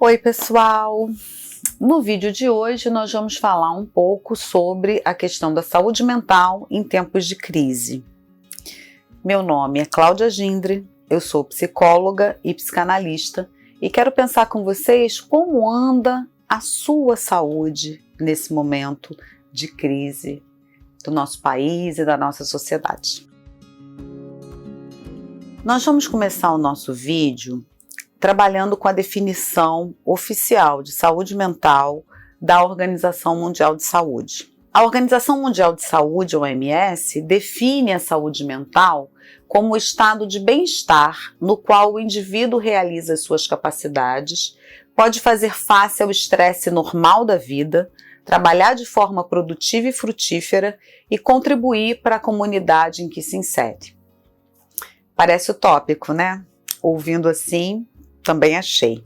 Oi, pessoal! No vídeo de hoje nós vamos falar um pouco sobre a questão da saúde mental em tempos de crise. Meu nome é Cláudia Gindre, eu sou psicóloga e psicanalista e quero pensar com vocês como anda a sua saúde nesse momento de crise do nosso país e da nossa sociedade. Nós vamos começar o nosso vídeo trabalhando com a definição oficial de saúde mental da Organização Mundial de Saúde. A Organização Mundial de Saúde, OMS, define a saúde mental como o estado de bem-estar no qual o indivíduo realiza suas capacidades, pode fazer face ao estresse normal da vida, trabalhar de forma produtiva e frutífera e contribuir para a comunidade em que se insere. Parece utópico, né? Ouvindo assim, também achei.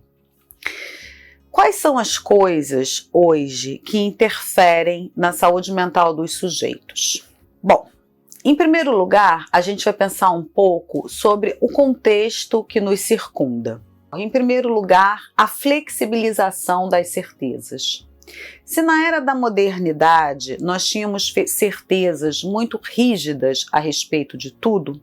Quais são as coisas hoje que interferem na saúde mental dos sujeitos? Bom, em primeiro lugar, a gente vai pensar um pouco sobre o contexto que nos circunda. Em primeiro lugar, a flexibilização das certezas. Se na era da modernidade nós tínhamos certezas muito rígidas a respeito de tudo,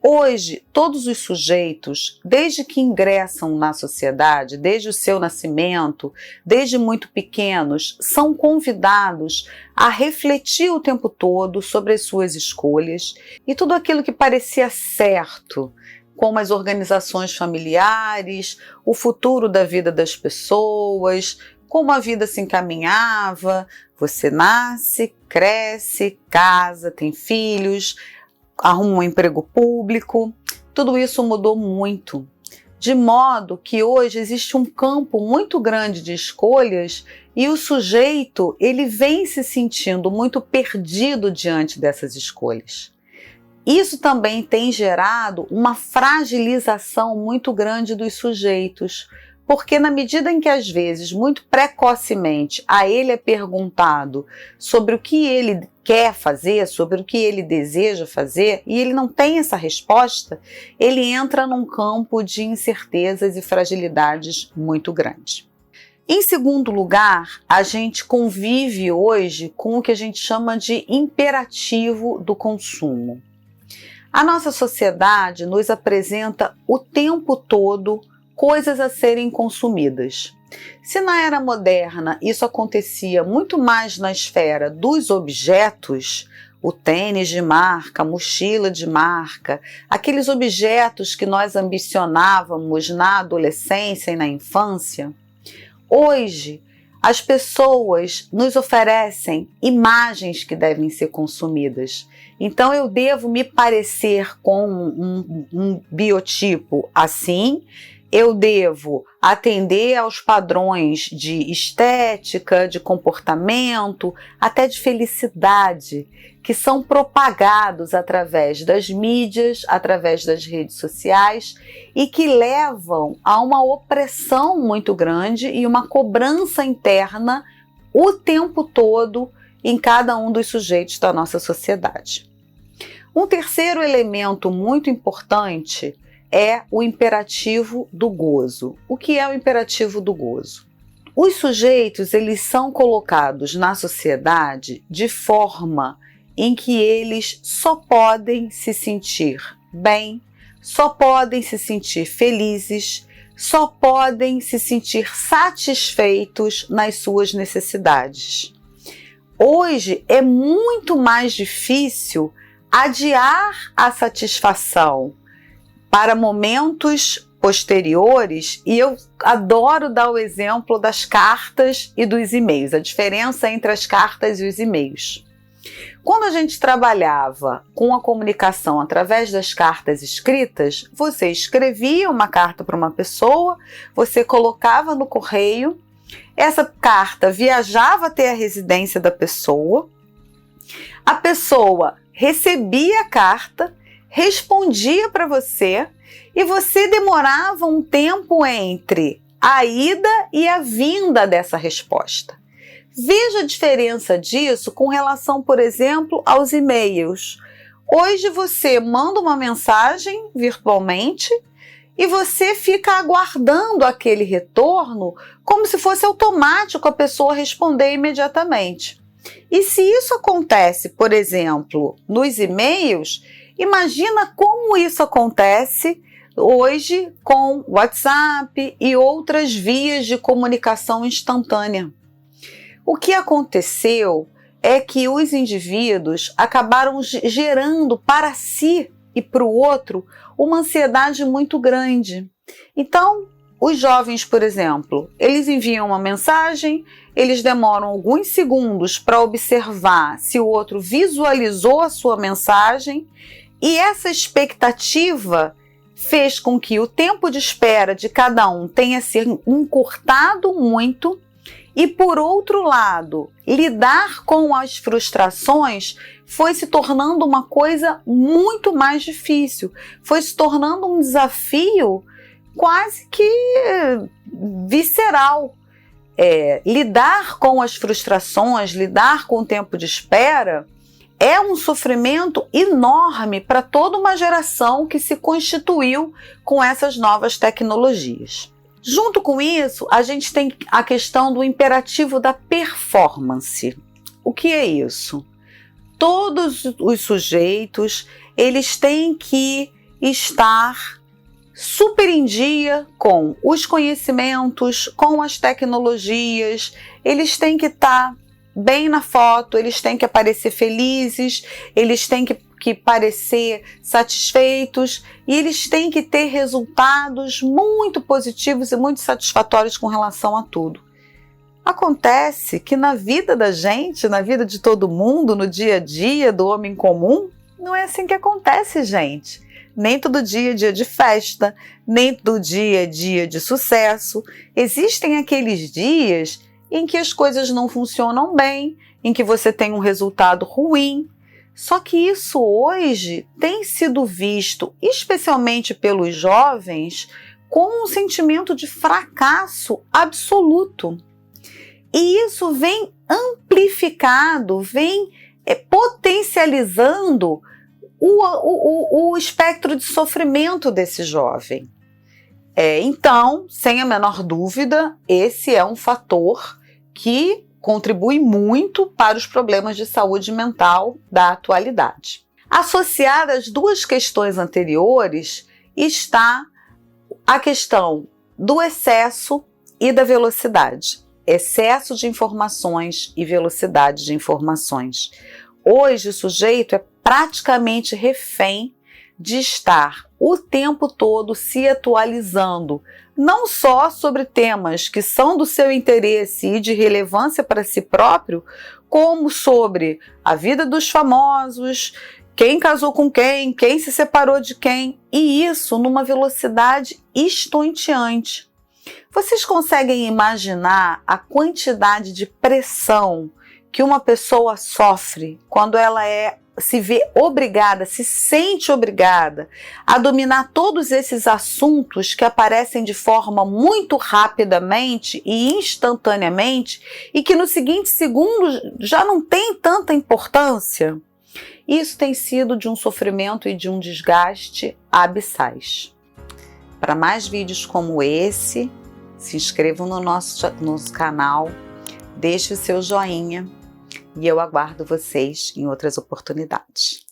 hoje, todos os sujeitos, desde que ingressam na sociedade, desde o seu nascimento, desde muito pequenos, são convidados a refletir o tempo todo sobre as suas escolhas e tudo aquilo que parecia certo, como as organizações familiares, o futuro da vida das pessoas, como a vida se encaminhava. Você nasce, cresce, casa, tem filhos, arruma um emprego público, tudo isso mudou muito, de modo que hoje existe um campo muito grande de escolhas e o sujeito ele vem se sentindo muito perdido diante dessas escolhas. Isso também tem gerado uma fragilização muito grande dos sujeitos, porque na medida em que às vezes, muito precocemente, a ele é perguntado sobre o que ele quer fazer, sobre o que ele deseja fazer, e ele não tem essa resposta, ele entra num campo de incertezas e fragilidades muito grande. Em segundo lugar, a gente convive hoje com o que a gente chama de imperativo do consumo. A nossa sociedade nos apresenta o tempo todo coisas a serem consumidas. Se na era moderna isso acontecia muito mais na esfera dos objetos, o tênis de marca, a mochila de marca, aqueles objetos que nós ambicionávamos na adolescência e na infância, hoje as pessoas nos oferecem imagens que devem ser consumidas. Então eu devo me parecer com um biotipo assim, eu devo atender aos padrões de estética, de comportamento, até de felicidade, que são propagados através das mídias, através das redes sociais e que levam a uma opressão muito grande e uma cobrança interna o tempo todo em cada um dos sujeitos da nossa sociedade. Um terceiro elemento muito importante é o imperativo do gozo. O que é o imperativo do gozo? Os sujeitos, eles são colocados na sociedade de forma em que eles só podem se sentir bem, só podem se sentir felizes, só podem se sentir satisfeitos nas suas necessidades. Hoje é muito mais difícil adiar a satisfação para momentos posteriores, e eu adoro dar o exemplo das cartas e dos e-mails, a diferença entre as cartas e os e-mails. Quando a gente trabalhava com a comunicação através das cartas escritas, você escrevia uma carta para uma pessoa, você colocava no correio, essa carta viajava até a residência da pessoa, a pessoa recebia a carta, respondia para você e você demorava um tempo entre a ida e a vinda dessa resposta. Veja a diferença disso com relação, por exemplo, aos e-mails. Hoje você manda uma mensagem virtualmente e você fica aguardando aquele retorno como se fosse automático a pessoa responder imediatamente. E se isso acontece, por exemplo, nos e-mails, imagina como isso acontece hoje com WhatsApp e outras vias de comunicação instantânea. O que aconteceu é que os indivíduos acabaram gerando para si e para o outro uma ansiedade muito grande. Então, os jovens, por exemplo, eles enviam uma mensagem, eles demoram alguns segundos para observar se o outro visualizou a sua mensagem, e essa expectativa fez com que o tempo de espera de cada um tenha se encurtado muito. E, por outro lado, lidar com as frustrações foi se tornando uma coisa muito mais difícil, foi se tornando um desafio quase que visceral. Lidar com as frustrações, lidar com o tempo de espera é um sofrimento enorme para toda uma geração que se constituiu com essas novas tecnologias. Junto com isso, a gente tem a questão do imperativo da performance. O que é isso? Todos os sujeitos, eles têm que estar super em dia com os conhecimentos, com as tecnologias, eles têm que estar bem na foto, eles têm que aparecer felizes, eles têm que parecer satisfeitos, e eles têm que ter resultados muito positivos e muito satisfatórios com relação a tudo. Acontece que na vida da gente, na vida de todo mundo, no dia a dia do homem comum, não é assim que acontece, gente. Nem todo dia é dia de festa, nem todo dia é dia de sucesso. Existem aqueles dias em que as coisas não funcionam bem, em que você tem um resultado ruim. Só que isso hoje tem sido visto, especialmente pelos jovens, como um sentimento de fracasso absoluto. E isso vem amplificado, vem potencializando o espectro de sofrimento desse jovem. Então, sem a menor dúvida, esse é um fator que contribui muito para os problemas de saúde mental da atualidade. Associada às duas questões anteriores está a questão do excesso e da velocidade. Excesso de informações e velocidade de informações. Hoje o sujeito é praticamente refém de estar o tempo todo se atualizando, não só sobre temas que são do seu interesse e de relevância para si próprio, como sobre a vida dos famosos, quem casou com quem se separou de quem, e isso numa velocidade estonteante. Vocês conseguem imaginar a quantidade de pressão que uma pessoa sofre quando ela se vê obrigada, se sente obrigada a dominar todos esses assuntos que aparecem de forma muito rapidamente e instantaneamente e que no seguinte segundo já não tem tanta importância? Isso tem sido de um sofrimento e de um desgaste abissais. Para mais vídeos como esse, se inscrevam no nosso canal, deixe o seu joinha, e eu aguardo vocês em outras oportunidades.